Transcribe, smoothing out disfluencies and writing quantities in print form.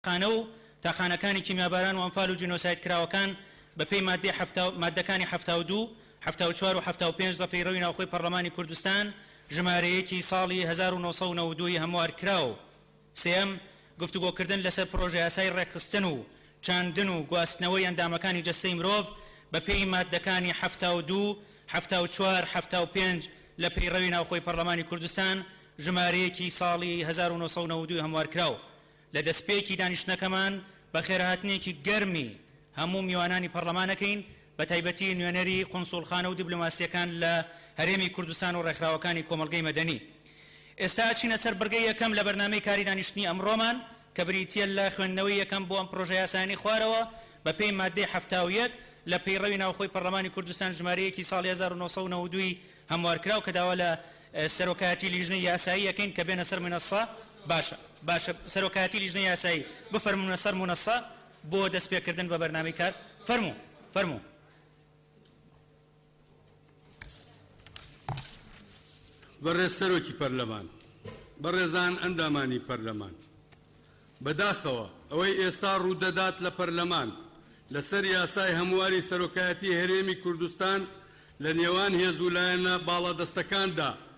قانە و تاقانەکانی کیمیاباران و ئەمفال و جینۆساید کراوەکان بەپێی مادەکانی 72 74 و 75 لە پەیڕەوی ناوخۆی پەرلەمانی کوردستان ژمارەیەکی ساڵی 1992 هەموار کراو. سێم گفتوگۆکردن لەسەر پرۆژە یاسای ڕێکخستن و چاندن و گواستنەوەی ئەندامەکانی جەستەی مرۆڤ بەپێی مادەکانی 72 74 75 لە پەیڕەوی ناوخۆی پەرلەمانی کوردستان ژمارەیەکی ساڵی 1992 هەموار کراو. لە دەستپێکی دانیشتنەکەمان بە خێرهاتنێکی گەرمی هەموو میوانانی پەرلەمانەکەین بە تایبەتی نوێنەری قونسوڵخانە و دیبلۆماسیەکان لە هەرێمی کوردستان و ڕێکخراوەکانی کۆمەڵگەی مەدەنی. ئێستا چینە سەر بڕگەی یەکەم لە بەرنامەی کاری دانیشتنی ئەمڕۆمان کە بریتیە لە خوێندنەوەی یەکەم بۆ ئەم پرۆژە یاسایانی خوارەوە بەپێی مادەی 71 لە پەیڕەوی ناوخۆی پەرلەمانی کوردستان ژمارەیەکی ساڵی 1992 هەموار کراو کە داوا لە سەرۆکایەتی لیژنەی یاسایی یەکەین کە بێنە سەر منەسە. باشە سەرۆکایەتی لیژنەی یاسایی بفەرمونە سەر منەسە بۆ دەستپێکردن بە بەرنامەی کار. فەرموو. بەڕێز سەرۆکی پەرلەمان، بەڕێزان ئەندامانی پەرلەمان، بەداخەوە ئەوەی ئێستا ڕوودەدات لە پەرلەمان لەسەر یاسای هەمواری سەرۆکایەتی هەرێمی کوردستان لە نێوان هێز و لایەنە باڵەدەستەکاندا